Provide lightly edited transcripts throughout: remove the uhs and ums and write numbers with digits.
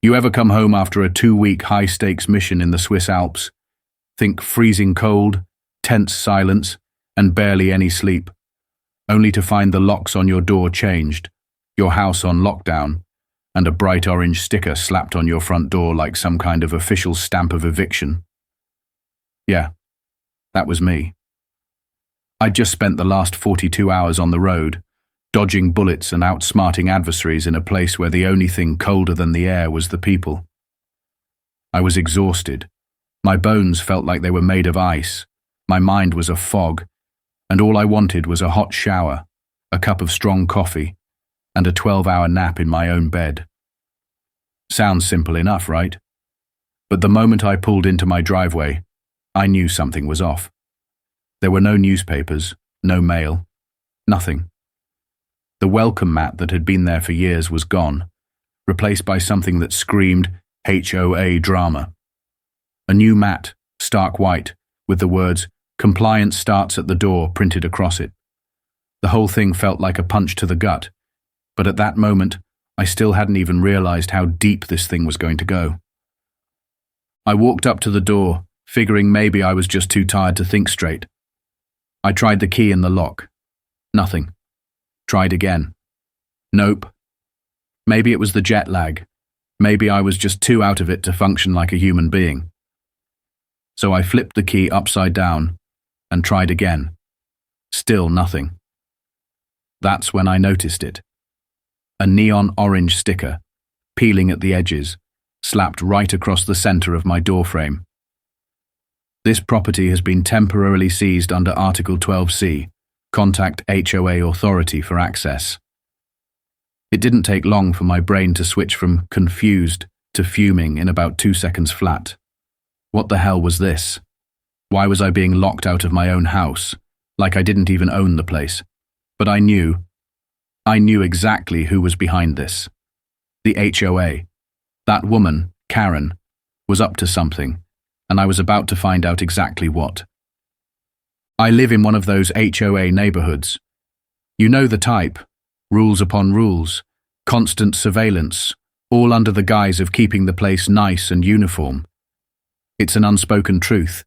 You ever come home after a 2-week high-stakes mission in the Swiss Alps? Think freezing cold, tense silence, and barely any sleep, only to find the locks on your door changed, your house on lockdown, and a bright orange sticker slapped on your front door like some kind of official stamp of eviction. Yeah, that was me. I'd just spent the last 42 hours on the road, dodging bullets and outsmarting adversaries in a place where the only thing colder than the air was the people. I was exhausted. My bones felt like they were made of ice. My mind was a fog, and all I wanted was a hot shower, a cup of strong coffee, and a 12-hour nap in my own bed. Sounds simple enough, right? But the moment I pulled into my driveway, I knew something was off. There were no newspapers, no mail, nothing. The welcome mat that had been there for years was gone, replaced by something that screamed HOA drama. A new mat, stark white, with the words, "Compliance starts at the door," printed across it. The whole thing felt like a punch to the gut, but at that moment, I still hadn't even realized how deep this thing was going to go. I walked up to the door, figuring maybe I was just too tired to think straight. I tried the key in the lock. Nothing. Tried again. Nope. Maybe it was the jet lag. Maybe I was just too out of it to function like a human being. So I flipped the key upside down and tried again. Still nothing. That's when I noticed it. A neon orange sticker, peeling at the edges, slapped right across the center of my doorframe. This property has been temporarily seized under Article 12C. Contact HOA authority for access. It didn't take long for my brain to switch from confused to fuming in about 2 seconds flat. What the hell was this? Why was I being locked out of my own house, like I didn't even own the place? But I knew exactly who was behind this. The HOA. That woman, Karen, was up to something, and I was about to find out exactly what. I live in one of those HOA neighborhoods. You know the type. Rules upon rules, constant surveillance, all under the guise of keeping the place nice and uniform. It's an unspoken truth.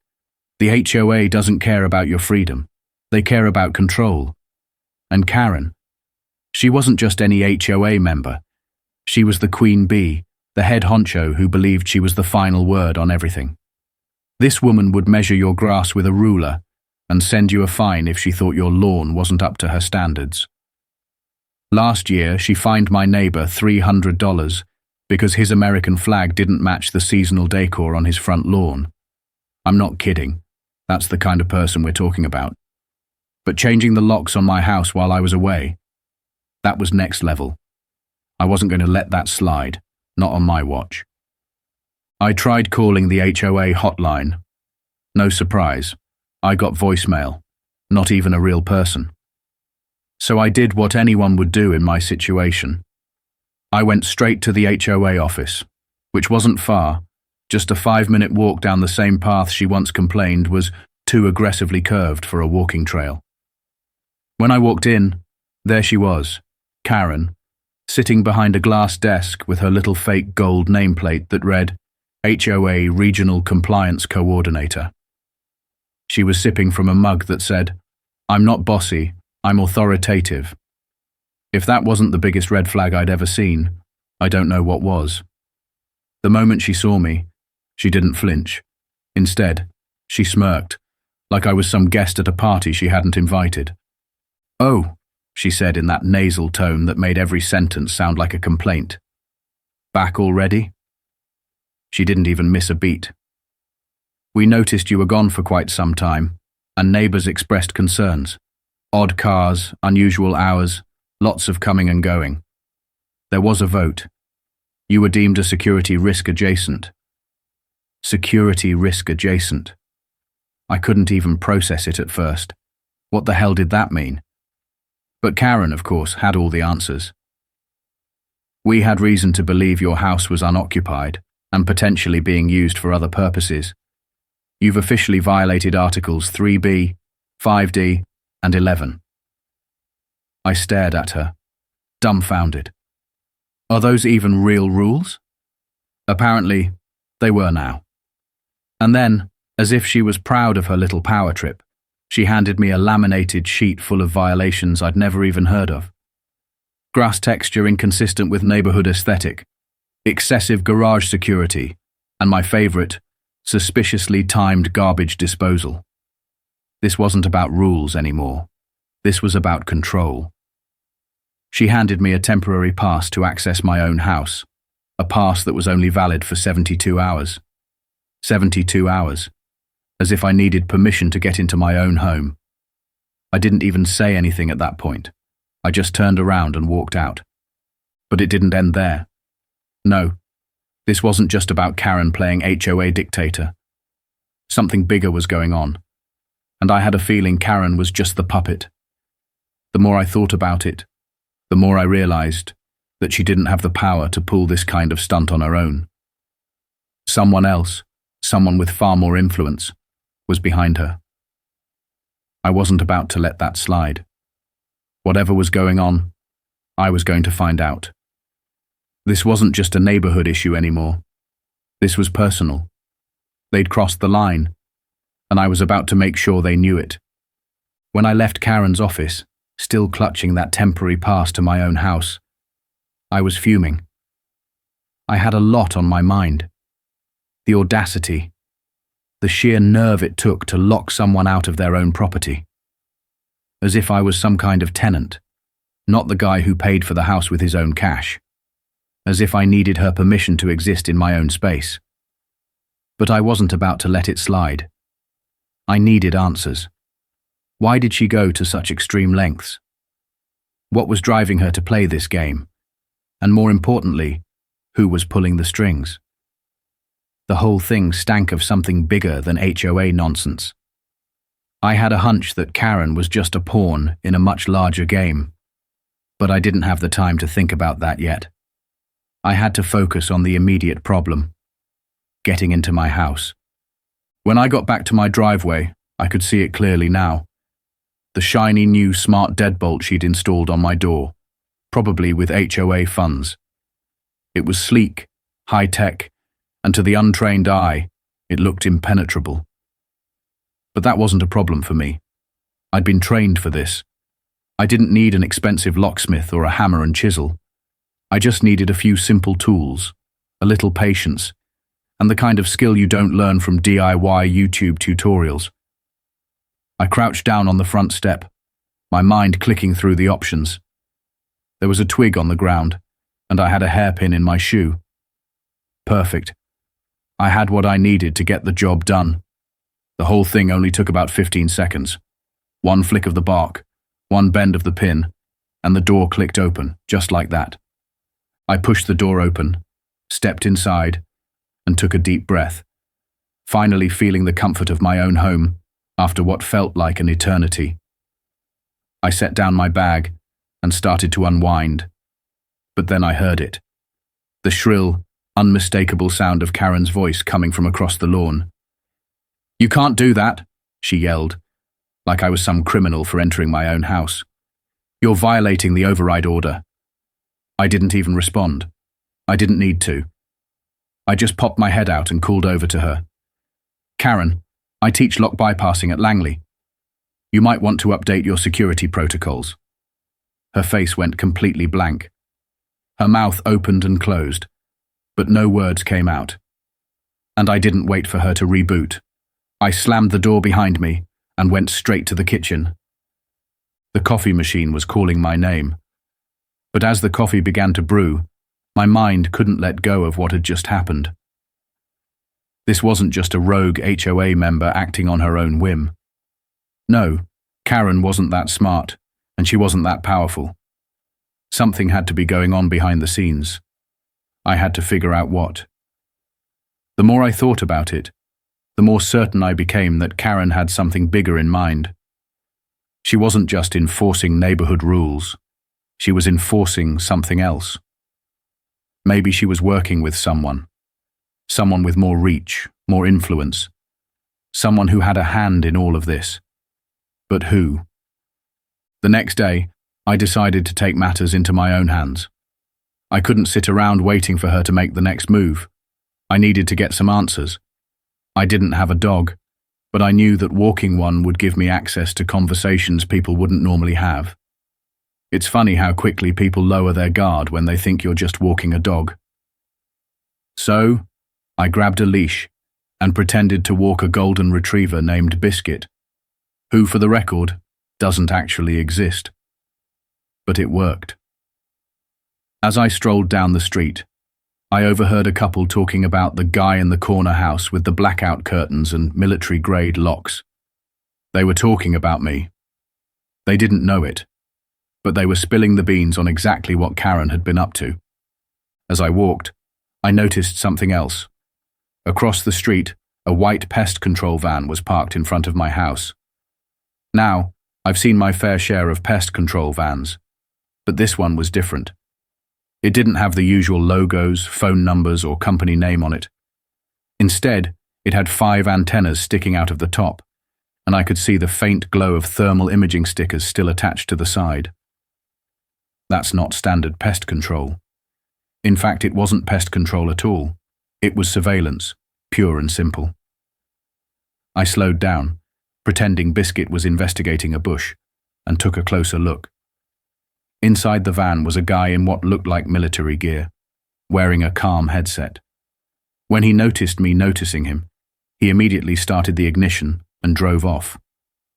The HOA doesn't care about your freedom. They care about control. And Karen, she wasn't just any HOA member. She was the queen bee, the head honcho who believed she was the final word on everything. This woman would measure your grass with a ruler and send you a fine if she thought your lawn wasn't up to her standards. Last year, she fined my neighbor $300 because his American flag didn't match the seasonal decor on his front lawn. I'm not kidding. That's the kind of person we're talking about. But changing the locks on my house while I was away, that was next level. I wasn't going to let that slide, not on my watch. I tried calling the HOA hotline. No surprise. I got voicemail, not even a real person. So I did what anyone would do in my situation. I went straight to the HOA office, which wasn't far. Just a 5-minute walk down the same path she once complained was too aggressively curved for a walking trail. When I walked in, there she was, Karen, sitting behind a glass desk with her little fake gold nameplate that read, HOA Regional Compliance Coordinator. She was sipping from a mug that said, "I'm not bossy, I'm authoritative." If that wasn't the biggest red flag I'd ever seen, I don't know what was. The moment she saw me, she didn't flinch. Instead, she smirked, like I was some guest at a party she hadn't invited. "Oh," she said in that nasal tone that made every sentence sound like a complaint. "Back already?" She didn't even miss a beat. "We noticed you were gone for quite some time, and neighbors expressed concerns. Odd cars, unusual hours, lots of coming and going. There was a vote. You were deemed a security risk adjacent." Security risk adjacent. I couldn't even process it at first. What the hell did that mean? But Karen, of course, had all the answers. "We had reason to believe your house was unoccupied and potentially being used for other purposes. You've officially violated Articles 3B, 5D, and 11. I stared at her, dumbfounded. Are those even real rules? Apparently, they were now. And then, as if she was proud of her little power trip, she handed me a laminated sheet full of violations I'd never even heard of. Grass texture inconsistent with neighborhood aesthetic, excessive garage security, and my favorite, suspiciously timed garbage disposal. This wasn't about rules anymore. This was about control. She handed me a temporary pass to access my own house, a pass that was only valid for 72 hours. 72 hours. As if I needed permission to get into my own home. I didn't even say anything at that point. I just turned around and walked out. But it didn't end there. No, this wasn't just about Karen playing HOA dictator. Something bigger was going on, and I had a feeling Karen was just the puppet. The more I thought about it, the more I realized that she didn't have the power to pull this kind of stunt on her own. Someone else, someone with far more influence, was behind her. I wasn't about to let that slide. Whatever was going on, I was going to find out. This wasn't just a neighborhood issue anymore. This was personal. They'd crossed the line, and I was about to make sure they knew it. When I left Karen's office, still clutching that temporary pass to my own house, I was fuming. I had a lot on my mind. The audacity, the sheer nerve it took to lock someone out of their own property. As if I was some kind of tenant, not the guy who paid for the house with his own cash. As if I needed her permission to exist in my own space. But I wasn't about to let it slide. I needed answers. Why did she go to such extreme lengths? What was driving her to play this game? And more importantly, who was pulling the strings? The whole thing stank of something bigger than HOA nonsense. I had a hunch that Karen was just a pawn in a much larger game, but I didn't have the time to think about that yet. I had to focus on the immediate problem, getting into my house. When I got back to my driveway, I could see it clearly now. The shiny new smart deadbolt she'd installed on my door, probably with HOA funds. It was sleek, high-tech, and to the untrained eye, it looked impenetrable. But that wasn't a problem for me. I'd been trained for this. I didn't need an expensive locksmith or a hammer and chisel. I just needed a few simple tools, a little patience, and the kind of skill you don't learn from DIY YouTube tutorials. I crouched down on the front step, my mind clicking through the options. There was a twig on the ground, and I had a hairpin in my shoe. Perfect. I had what I needed to get the job done. The whole thing only took about 15 seconds. One flick of the bark, one bend of the pin, and the door clicked open, just like that. I pushed the door open, stepped inside, and took a deep breath, finally feeling the comfort of my own home after what felt like an eternity. I set down my bag and started to unwind, but then I heard it. The shrill, unmistakable sound of Karen's voice coming from across the lawn. "You can't do that," she yelled, like I was some criminal for entering my own house. "You're violating the override order." I didn't even respond. I didn't need to. I just popped my head out and called over to her. "Karen, I teach lock bypassing at Langley. You might want to update your security protocols." Her face went completely blank. Her mouth opened and closed, but no words came out. And I didn't wait for her to reboot. I slammed the door behind me and went straight to the kitchen. The coffee machine was calling my name. But as the coffee began to brew, my mind couldn't let go of what had just happened. This wasn't just a rogue HOA member acting on her own whim. No, Karen wasn't that smart, and she wasn't that powerful. Something had to be going on behind the scenes. I had to figure out what. The more I thought about it, the more certain I became that Karen had something bigger in mind. She wasn't just enforcing neighborhood rules. She was enforcing something else. Maybe she was working with someone with more reach, more influence, someone who had a hand in all of this. But who? The next day, I decided to take matters into my own hands. I couldn't sit around waiting for her to make the next move. I needed to get some answers. I didn't have a dog, but I knew that walking one would give me access to conversations people wouldn't normally have. It's funny how quickly people lower their guard when they think you're just walking a dog. So, I grabbed a leash and pretended to walk a golden retriever named Biscuit, who, for the record, doesn't actually exist. But it worked. As I strolled down the street, I overheard a couple talking about the guy in the corner house with the blackout curtains and military-grade locks. They were talking about me. They didn't know it, but they were spilling the beans on exactly what Karen had been up to. As I walked, I noticed something else. Across the street, a white pest control van was parked in front of my house. Now, I've seen my fair share of pest control vans, but this one was different. It didn't have the usual logos, phone numbers, or company name on it. Instead, it had 5 antennas sticking out of the top, and I could see the faint glow of thermal imaging stickers still attached to the side. That's not standard pest control. In fact, it wasn't pest control at all. It was surveillance, pure and simple. I slowed down, pretending Biscuit was investigating a bush, and took a closer look. Inside the van was a guy in what looked like military gear, wearing a calm headset. When he noticed me noticing him, he immediately started the ignition and drove off.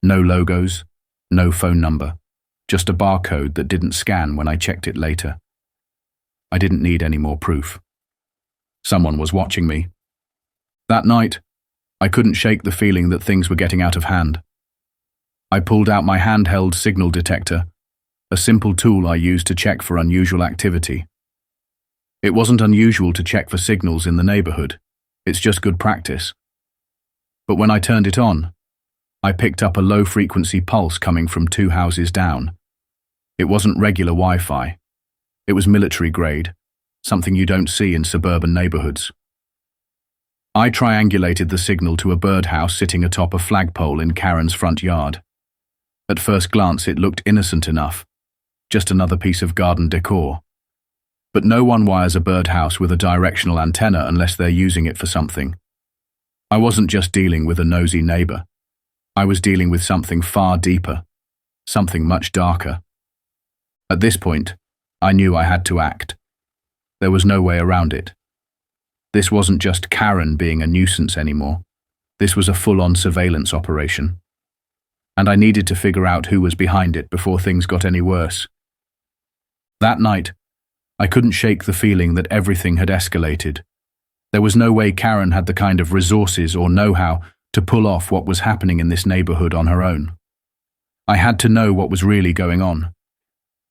No logos, no phone number, just a barcode that didn't scan when I checked it later. I didn't need any more proof. Someone was watching me. That night, I couldn't shake the feeling that things were getting out of hand. I pulled out my handheld signal detector, a simple tool I used to check for unusual activity. It wasn't unusual to check for signals in the neighborhood. It's just good practice. But when I turned it on, I picked up a low-frequency pulse coming from 2 houses down. It wasn't regular Wi-Fi. It was military-grade, something you don't see in suburban neighborhoods. I triangulated the signal to a birdhouse sitting atop a flagpole in Karen's front yard. At first glance, it looked innocent enough. Just another piece of garden decor. But no one wires a birdhouse with a directional antenna unless they're using it for something. I wasn't just dealing with a nosy neighbor. I was dealing with something far deeper, something much darker. At this point, I knew I had to act. There was no way around it. This wasn't just Karen being a nuisance anymore. This was a full-on surveillance operation. And I needed to figure out who was behind it before things got any worse. That night, I couldn't shake the feeling that everything had escalated. There was no way Karen had the kind of resources or know-how to pull off what was happening in this neighborhood on her own. I had to know what was really going on,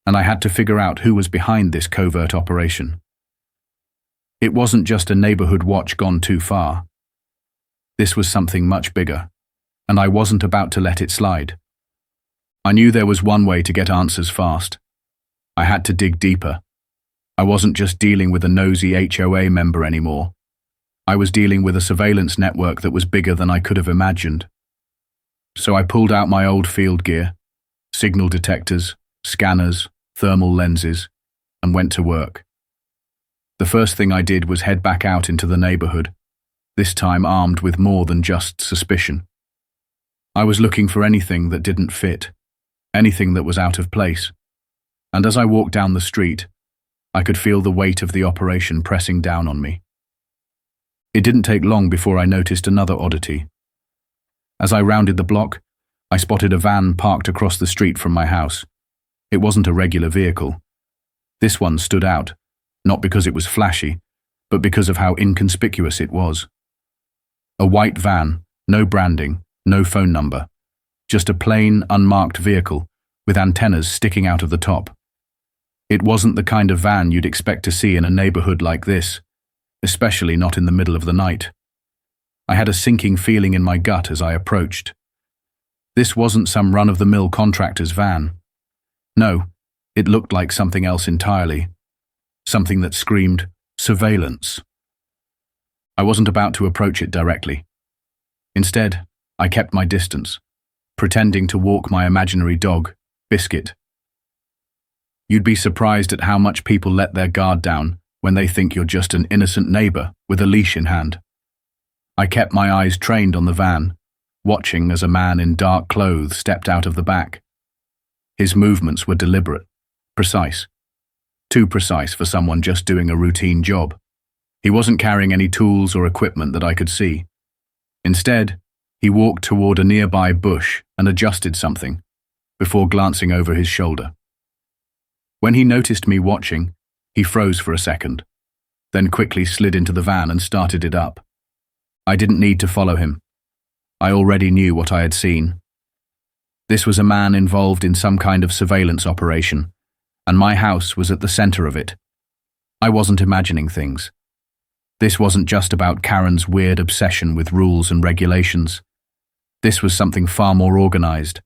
and I had to figure out who was behind this covert operation. It wasn't just a neighborhood watch gone too far. This was something much bigger, and I wasn't about to let it slide. I knew there was one way to get answers fast. I had to dig deeper. I wasn't just dealing with a nosy HOA member anymore. I was dealing with a surveillance network that was bigger than I could have imagined. So I pulled out my old field gear, signal detectors, scanners, thermal lenses, and went to work. The first thing I did was head back out into the neighborhood, this time armed with more than just suspicion. I was looking for anything that didn't fit, anything that was out of place. And as I walked down the street, I could feel the weight of the operation pressing down on me. It didn't take long before I noticed another oddity. As I rounded the block, I spotted a van parked across the street from my house. It wasn't a regular vehicle. This one stood out, not because it was flashy, but because of how inconspicuous it was. A white van, no branding, no phone number, just a plain, unmarked vehicle with antennas sticking out of the top. It wasn't the kind of van you'd expect to see in a neighborhood like this, especially not in the middle of the night. I had a sinking feeling in my gut as I approached. This wasn't some run-of-the-mill contractor's van. No, it looked like something else entirely. Something that screamed, surveillance. I wasn't about to approach it directly. Instead, I kept my distance, pretending to walk my imaginary dog, Biscuit. You'd be surprised at how much people let their guard down when they think you're just an innocent neighbor with a leash in hand. I kept my eyes trained on the van, watching as a man in dark clothes stepped out of the back. His movements were deliberate, precise. Too precise for someone just doing a routine job. He wasn't carrying any tools or equipment that I could see. Instead, he walked toward a nearby bush and adjusted something, before glancing over his shoulder. When he noticed me watching, he froze for a second, then quickly slid into the van and started it up. I didn't need to follow him. I already knew what I had seen. This was a man involved in some kind of surveillance operation, and my house was at the center of it. I wasn't imagining things. This wasn't just about Karen's weird obsession with rules and regulations. This was something far more organized.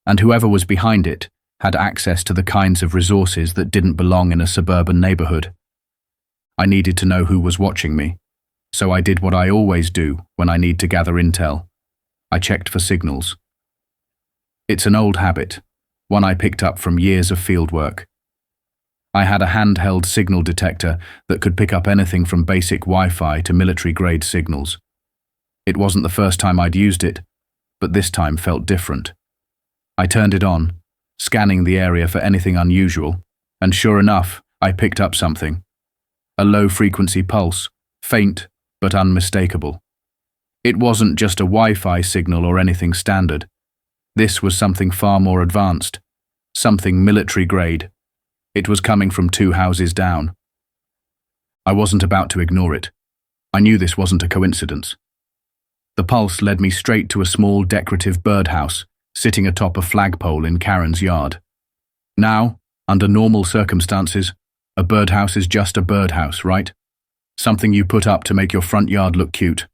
And whoever was behind it had access to the kinds of resources that didn't belong in a suburban neighborhood. I needed to know who was watching me, so I did what I always do when I need to gather intel. I checked for signals. It's an old habit, one I picked up from years of fieldwork. I had a handheld signal detector that could pick up anything from basic Wi-Fi to military-grade signals. It wasn't the first time I'd used it, but this time felt different. I turned it on, scanning the area for anything unusual, and sure enough, I picked up something. A low-frequency pulse, faint but unmistakable. It wasn't just a Wi-Fi signal or anything standard. This was something far more advanced, something military-grade. It was coming from 2 houses down. I wasn't about to ignore it. I knew this wasn't a coincidence. The pulse led me straight to a small decorative birdhouse sitting atop a flagpole in Karen's yard. Now, under normal circumstances, a birdhouse is just a birdhouse, right? Something you put up to make your front yard look cute.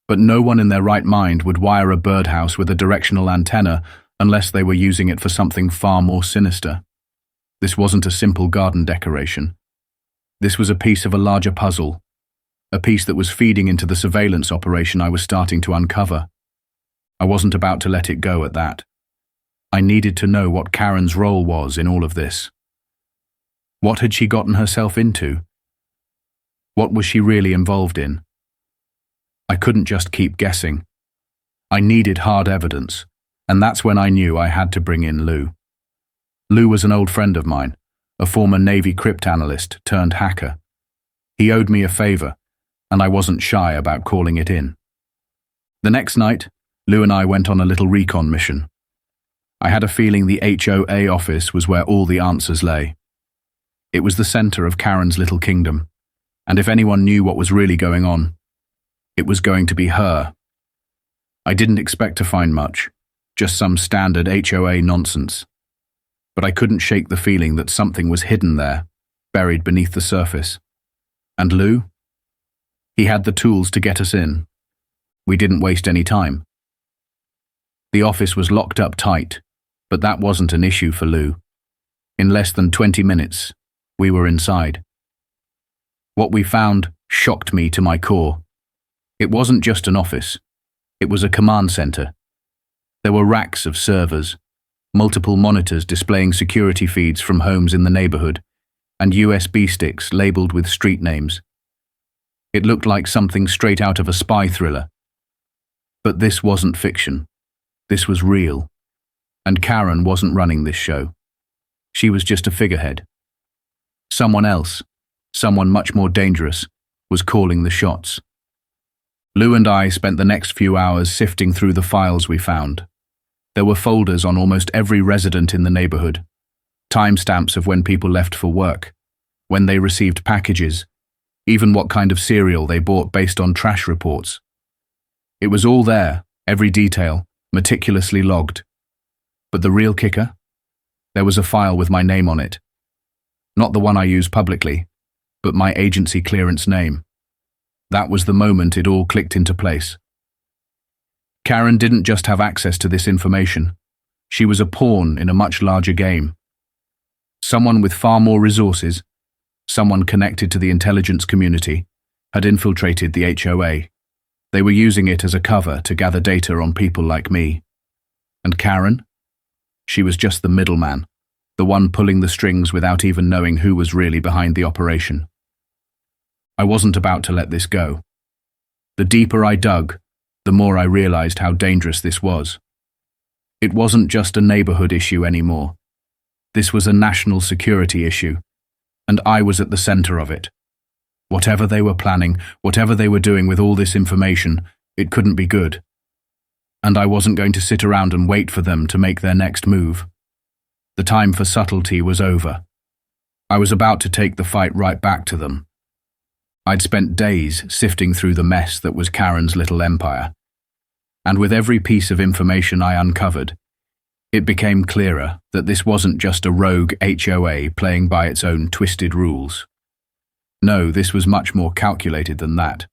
But no one in their right mind would wire a birdhouse with a directional antenna unless they were using it for something far more sinister. This wasn't a simple garden decoration. This was a piece of a larger puzzle, a piece that was feeding into the surveillance operation I was starting to uncover. I wasn't about to let it go at that. I needed to know what Karen's role was in all of this. What had she gotten herself into? What was she really involved in? I couldn't just keep guessing. I needed hard evidence, and that's when I knew I had to bring in Lou. Lou was an old friend of mine, a former Navy cryptanalyst turned hacker. He owed me a favor, and I wasn't shy about calling it in. The next night, Lou and I went on a little recon mission. I had a feeling the HOA office was where all the answers lay. It was the center of Karen's little kingdom, and if anyone knew what was really going on, it was going to be her. I didn't expect to find much, just some standard HOA nonsense. But I couldn't shake the feeling that something was hidden there, buried beneath the surface. And Lou? He had the tools to get us in. We didn't waste any time. The office was locked up tight, but that wasn't an issue for Lou. In less than 20 minutes, we were inside. What we found shocked me to my core. It wasn't just an office. It was a command center. There were racks of servers, multiple monitors displaying security feeds from homes in the neighborhood, and USB sticks labeled with street names. It looked like something straight out of a spy thriller. But this wasn't fiction. This was real. And Karen wasn't running this show. She was just a figurehead. Someone else, someone much more dangerous, was calling the shots. Lou and I spent the next few hours sifting through the files we found. There were folders on almost every resident in the neighborhood, timestamps of when people left for work, when they received packages, even what kind of cereal they bought based on trash reports. It was all there, every detail, meticulously logged. But the real kicker? There was a file with my name on it. Not the one I use publicly, but my agency clearance name. That was the moment it all clicked into place. Karen didn't just have access to this information. She was a pawn in a much larger game. Someone with far more resources, someone connected to the intelligence community, had infiltrated the HOA. They were using it as a cover to gather data on people like me. And Karen? She was just the middleman, the one pulling the strings without even knowing who was really behind the operation. I wasn't about to let this go. The deeper I dug, the more I realized how dangerous this was. It wasn't just a neighborhood issue anymore. This was a national security issue, and I was at the center of it. Whatever they were planning, whatever they were doing with all this information, it couldn't be good. And I wasn't going to sit around and wait for them to make their next move. The time for subtlety was over. I was about to take the fight right back to them. I'd spent days sifting through the mess that was Karen's little empire. And with every piece of information I uncovered, it became clearer that this wasn't just a rogue HOA playing by its own twisted rules. No, this was much more calculated than that.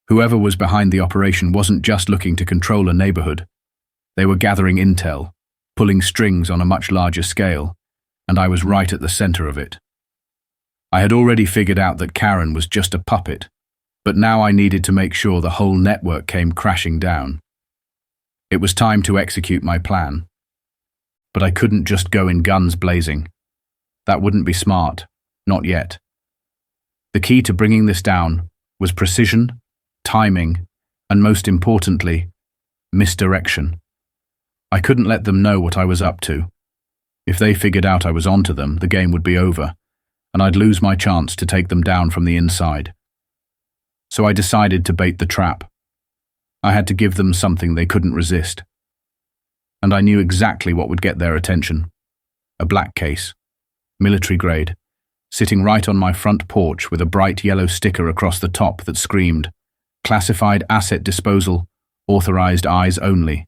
Whoever was behind the operation wasn't just looking to control a neighborhood. They were gathering intel, pulling strings on a much larger scale, and I was right at the center of it. I had already figured out that Karen was just a puppet, but now I needed to make sure the whole network came crashing down. It was time to execute my plan. But I couldn't just go in guns blazing. That wouldn't be smart, not yet. The key to bringing this down was precision, timing, and most importantly, misdirection. I couldn't let them know what I was up to. If they figured out I was onto them, the game would be over, and I'd lose my chance to take them down from the inside. So I decided to bait the trap. I had to give them something they couldn't resist. And I knew exactly what would get their attention. A black case, military grade, sitting right on my front porch with a bright yellow sticker across the top that screamed, "Classified Asset Disposal, Authorized Eyes Only."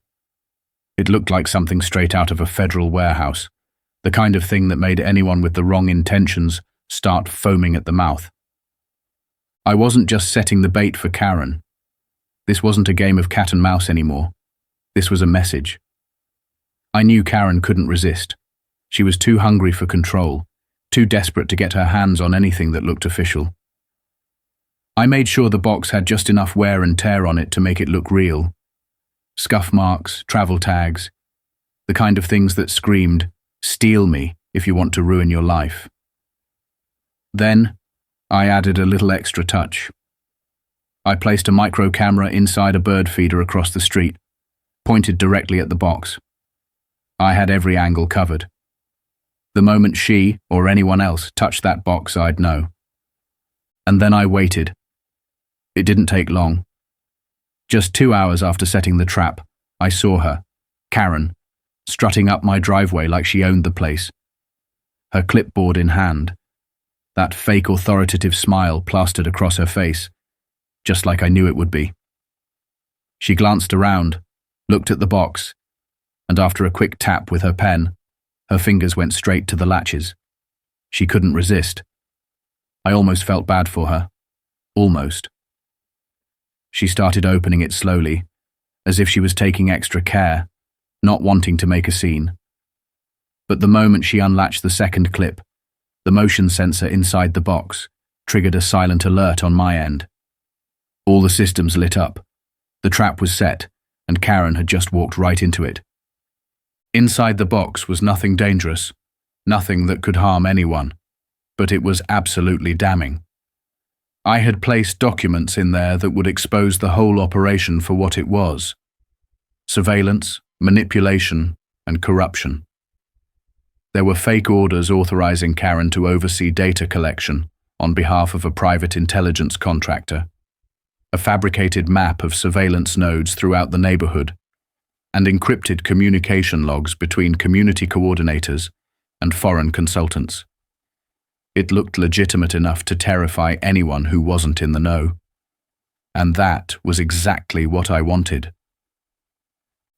It looked like something straight out of a federal warehouse, the kind of thing that made anyone with the wrong intentions start foaming at the mouth. I wasn't just setting the bait for Karen. This wasn't a game of cat and mouse anymore. This was a message. I knew Karen couldn't resist. She was too hungry for control, too desperate to get her hands on anything that looked official. I made sure the box had just enough wear and tear on it to make it look real. Scuff marks, travel tags, the kind of things that screamed, "Steal me if you want to ruin your life." Then, I added a little extra touch. I placed a micro camera inside a bird feeder across the street, pointed directly at the box. I had every angle covered. The moment she, or anyone else, touched that box, I'd know. And then I waited. It didn't take long. Just 2 hours after setting the trap, I saw her, Karen, strutting up my driveway like she owned the place. Her clipboard in hand, that fake authoritative smile plastered across her face, just like I knew it would be. She glanced around, looked at the box, and after a quick tap with her pen, her fingers went straight to the latches. She couldn't resist. I almost felt bad for her. Almost. She started opening it slowly, as if she was taking extra care, not wanting to make a scene. But the moment she unlatched the second clip, the motion sensor inside the box triggered a silent alert on my end. All the systems lit up. The trap was set, and Karen had just walked right into it. Inside the box was nothing dangerous, nothing that could harm anyone, but it was absolutely damning. I had placed documents in there that would expose the whole operation for what it was: surveillance, manipulation, and corruption. There were fake orders authorizing Karen to oversee data collection on behalf of a private intelligence contractor, a fabricated map of surveillance nodes throughout the neighborhood, and encrypted communication logs between community coordinators and foreign consultants. It looked legitimate enough to terrify anyone who wasn't in the know. And that was exactly what I wanted.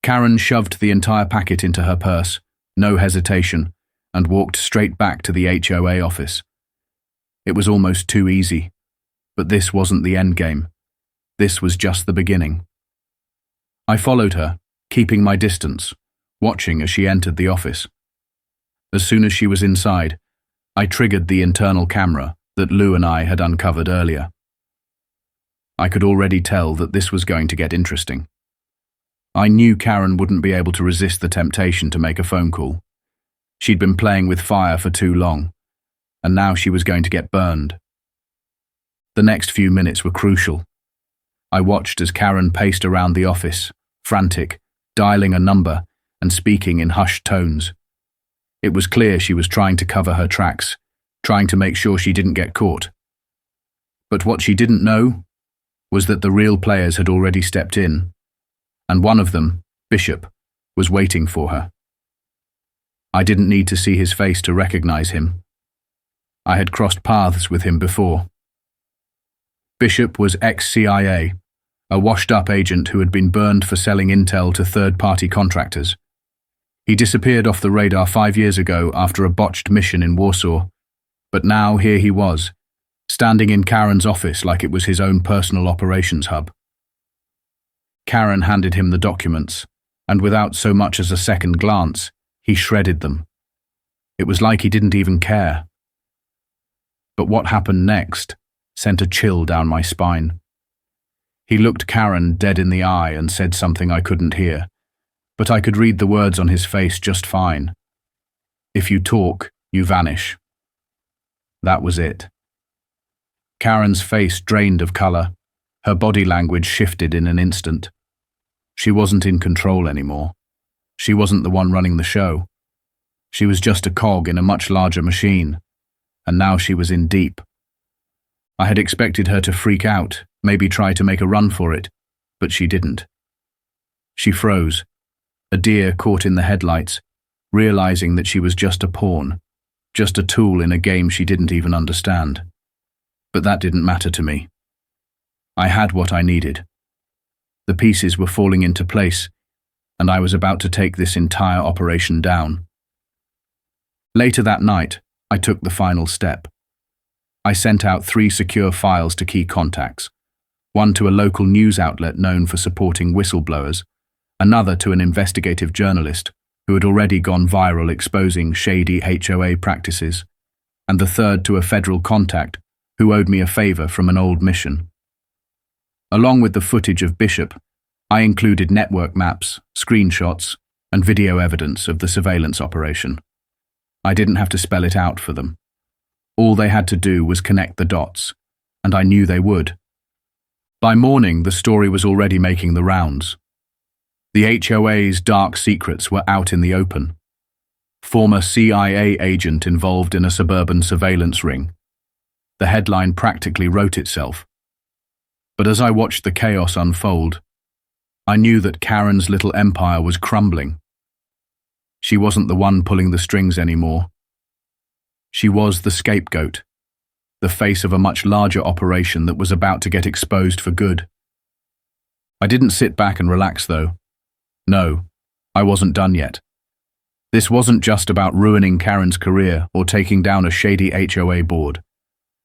Karen shoved the entire packet into her purse, no hesitation, and walked straight back to the HOA office. It was almost too easy, but this wasn't the end game. This was just the beginning. I followed her, keeping my distance, watching as she entered the office. As soon as she was inside, I triggered the internal camera that Lou and I had uncovered earlier. I could already tell that this was going to get interesting. I knew Karen wouldn't be able to resist the temptation to make a phone call. She'd been playing with fire for too long, and now she was going to get burned. The next few minutes were crucial. I watched as Karen paced around the office, frantic, dialing a number and speaking in hushed tones. It was clear she was trying to cover her tracks, trying to make sure she didn't get caught. But what she didn't know was that the real players had already stepped in, and one of them, Bishop, was waiting for her. I didn't need to see his face to recognize him. I had crossed paths with him before. Bishop was ex-CIA, a washed-up agent who had been burned for selling intel to third-party contractors. He disappeared off the radar 5 years ago after a botched mission in Warsaw, but now here he was, standing in Karen's office like it was his own personal operations hub. Karen handed him the documents, and without so much as a second glance, he shredded them. It was like he didn't even care. But what happened next sent a chill down my spine. He looked Karen dead in the eye and said something I couldn't hear, but I could read the words on his face just fine. If you talk, you vanish. That was it. Karen's face drained of color. Her body language shifted in an instant. She wasn't in control anymore. She wasn't the one running the show. She was just a cog in a much larger machine, and now she was in deep. I had expected her to freak out, maybe try to make a run for it, but she didn't. She froze, a deer caught in the headlights, realizing that she was just a pawn, just a tool in a game she didn't even understand. But that didn't matter to me. I had what I needed. The pieces were falling into place, and I was about to take this entire operation down. Later that night, I took the final step. I sent out 3 secure files to key contacts, one to a local news outlet known for supporting whistleblowers, another to an investigative journalist who had already gone viral exposing shady HOA practices, and the third to a federal contact who owed me a favor from an old mission. Along with the footage of Bishop, I included network maps, screenshots, and video evidence of the surveillance operation. I didn't have to spell it out for them. All they had to do was connect the dots, and I knew they would. By morning, the story was already making the rounds. The HOA's dark secrets were out in the open. Former CIA agent involved in a suburban surveillance ring. The headline practically wrote itself. But as I watched the chaos unfold, I knew that Karen's little empire was crumbling. She wasn't the one pulling the strings anymore. She was the scapegoat, the face of a much larger operation that was about to get exposed for good. I didn't sit back and relax, though. No, I wasn't done yet. This wasn't just about ruining Karen's career or taking down a shady HOA board.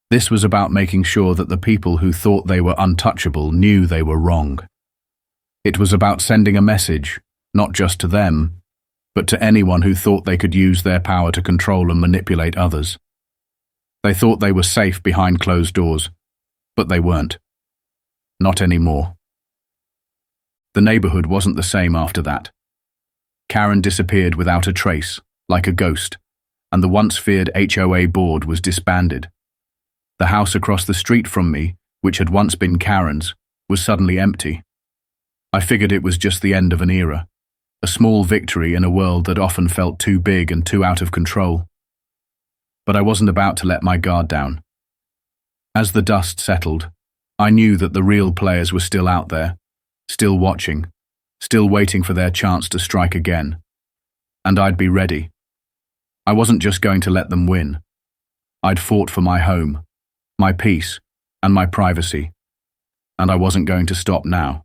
This was about making sure that the people who thought they were untouchable knew they were wrong. It was about sending a message, not just to them, but to anyone who thought they could use their power to control and manipulate others. They thought they were safe behind closed doors, but they weren't. Not anymore. The neighborhood wasn't the same after that. Karen disappeared without a trace, like a ghost, and the once feared HOA board was disbanded. The house across the street from me, which had once been Karen's, was suddenly empty. I figured it was just the end of an era, a small victory in a world that often felt too big and too out of control. But I wasn't about to let my guard down. As the dust settled, I knew that the real players were still out there, still watching, still waiting for their chance to strike again. And I'd be ready. I wasn't just going to let them win. I'd fought for my home, my peace, and my privacy. And I wasn't going to stop now.